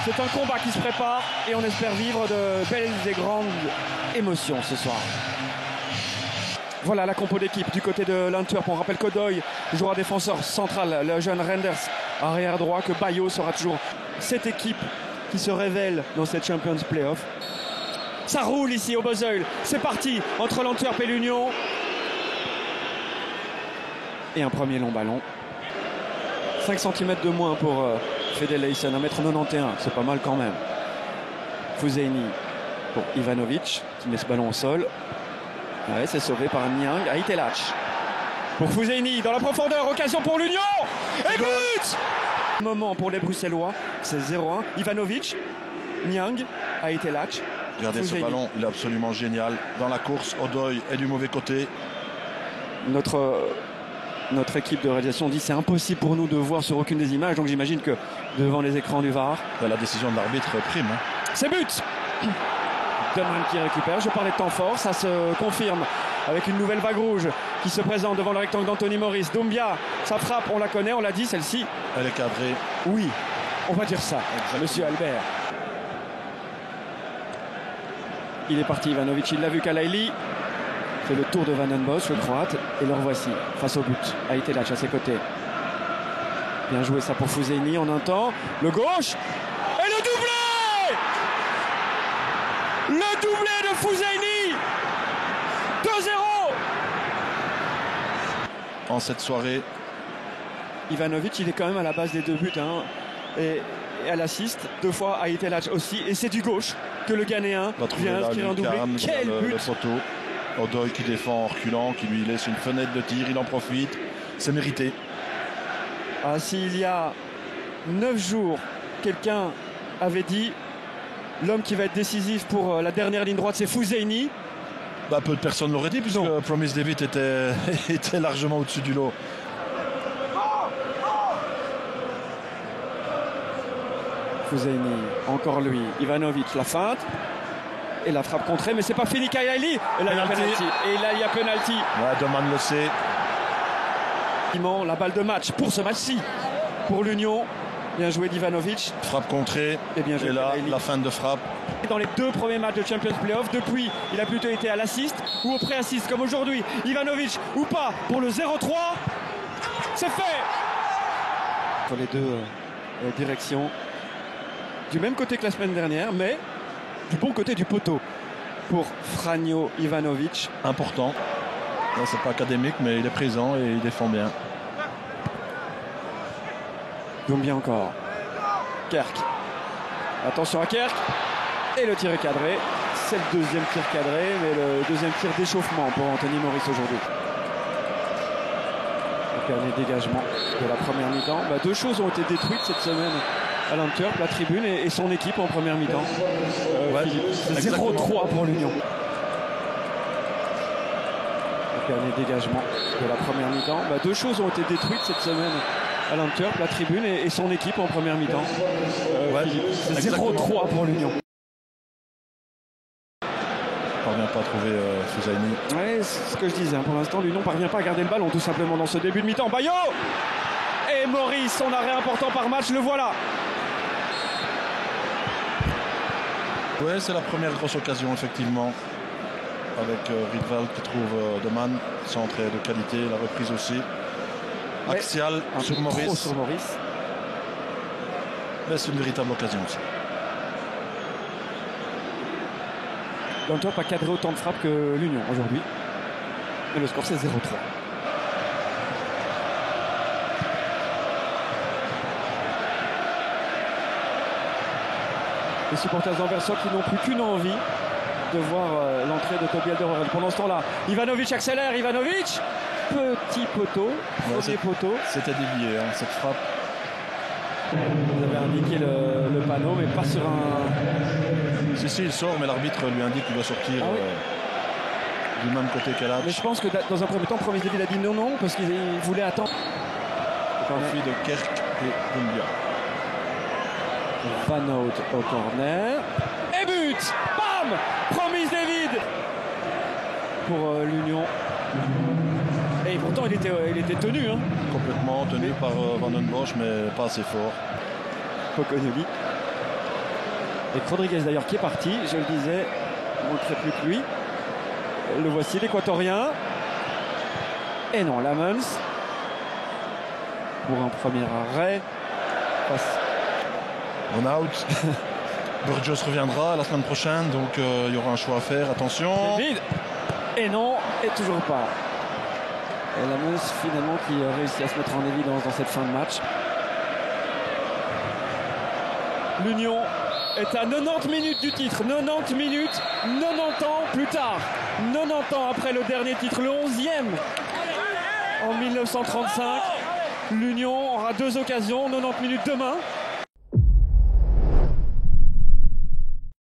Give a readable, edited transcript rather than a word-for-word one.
C'est un combat qui se prépare et on espère vivre de belles et grandes émotions ce soir. Voilà la compo d'équipe du côté de l'Antwerp. On rappelle qu'Odoi jouera défenseur central, le jeune Renders arrière droit, que Bayo sera toujours cette équipe qui se révèle dans cette Champions Playoff. Ça roule ici au Bosuil. C'est parti entre l'Antwerp et l'Union. Et un premier long ballon. 5 cm de moins pour Fedeleisen, 1m91, c'est pas mal quand même. Fouzeini pour Ivanovic qui met ce ballon au sol. Ouais, c'est sauvé par Niang. Aitelac pour Fouzeini dans la profondeur, occasion pour l'Union et but. Moment pour les Bruxellois, c'est 0-1. Ivanovic, Niang, Aitelac. Regardez ce ballon, il est absolument génial. Dans la course, Odoi est du mauvais côté. Notre équipe de réalisation dit c'est impossible pour nous de voir sur aucune des images, donc j'imagine que devant les écrans du VAR. La décision de l'arbitre prime. C'est but. Dunham qui récupère. Je parlais de temps fort, ça se confirme avec une nouvelle vague rouge qui se présente devant le rectangle d'Anthony Maurice. Doumbia, sa frappe, on la connaît, on l'a dit, celle-ci. Elle est cadrée. Oui, on va dire ça. Exactement. Monsieur Albert. Il est parti, Ivanovic, il l'a vu Kalaili. Fait le tour de Van den Bosch, le croate, et le revoici face au but. Aitelac à ses côtés. Bien joué ça pour Fouzeini en un temps. Le gauche et le doublé. Le doublé de Fouzeini. 2-0. En cette soirée, Ivanovic, il est quand même à la base des deux buts. Et à l'assist, 2 fois Aitelac aussi. Et c'est du gauche que le Ghanéen vient inscrire un doublé. Quel but. Le poteau. Odoi qui défend en reculant, qui lui laisse une fenêtre de tir, il en profite, c'est mérité. Ah, s'il y a 9 jours, quelqu'un avait dit l'homme qui va être décisif pour la dernière ligne droite, c'est Fouzeini. Peu de personnes l'auraient dit, puisque Promise David était largement au-dessus du lot. Fouzeini, encore lui, Ivanovic, la feinte. Et la frappe contrée, mais c'est pas fini. Kalaili. Et là, il y a penalty. Et là, il y a penalty. Ouais, Doman le sait. La balle de match pour ce match-ci. Pour l'Union. Bien joué d'Ivanovic. Frappe contrée. Et bien joué. Et là, la fin de frappe. Dans les 2 premiers matchs de Champions Playoff, depuis, il a plutôt été à l'assist ou au pré-assist, comme aujourd'hui. Ivanovic ou pas pour le 0-3. C'est fait. Sur les deux directions. Du même côté que la semaine dernière, mais du bon côté du poteau pour Franjo Ivanovic. Important. Là, c'est pas académique, mais il est présent et il défend bien. Doumbia encore. Kerk. Attention à Kerk. Et le tir est cadré. C'est le deuxième tir cadré, mais le deuxième tir d'échauffement pour Anthony Maurice aujourd'hui. Le dernier dégagement de la première mi-temps. 2 choses ont été détruites cette semaine à l'Antwerp, la tribune et son équipe en première mi-temps. C'est 0-3 pour l'Union. Le dernier dégagement de la première mi-temps. 2 choses ont été détruites cette semaine à l'Antwerp, la tribune et son équipe en première mi-temps. C'est 0-3 pour l'Union. On ne parvient pas à trouver Fouzeini. Oui, c'est ce que je disais. Pour l'instant, l'Union ne parvient pas à garder le ballon tout simplement dans ce début de mi-temps. Bayo et Maurice, son arrêt important par match, le voilà. Ouais, c'est la première grosse occasion, effectivement. Avec Rietveld qui trouve Doman, centre de qualité, la reprise aussi. Axial sur Maurice. Mais c'est une véritable occasion aussi. L'Antwerp a cadré autant de frappes que l'Union aujourd'hui. Et le score c'est 0-3. Les supporters d'Anversoc qui n'ont plus qu'une envie de voir l'entrée de Toby Alderweireld. Pendant ce temps-là, Ivanovic accélère, Ivanovic, petit poteau, premier poteau. C'était dévié, cette frappe. Vous avez indiqué le panneau, mais pas sur un... Si, il sort, mais l'arbitre lui indique qu'il doit sortir du même côté qu'Alac. Mais je pense que dans un premier temps, Promise David a dit non, parce qu'il voulait attendre. Conflit de Kerk et Doumbia. Van Hout au corner. Et but. Bam. Promise David pour l'Union. Et pourtant il était tenu. Complètement tenu par Van den Bosch, mais pas assez fort. Pocognoli. Et Rodriguez d'ailleurs qui est parti, je le disais, on ne ferait plus que lui. Le voici, l'Équatorien. Et non, Lamens. Pour un premier arrêt. On out. Burgos reviendra la semaine prochaine, donc il y aura un choix à faire. Attention. Vide. Et non, et toujours pas. Et Lamens finalement qui réussit à se mettre en évidence dans cette fin de match. L'Union est à 90 minutes du titre. 90 minutes, 90 ans plus tard. 90 ans après le dernier titre, le 11e en 1935. L'Union aura 2 occasions, 90 minutes demain.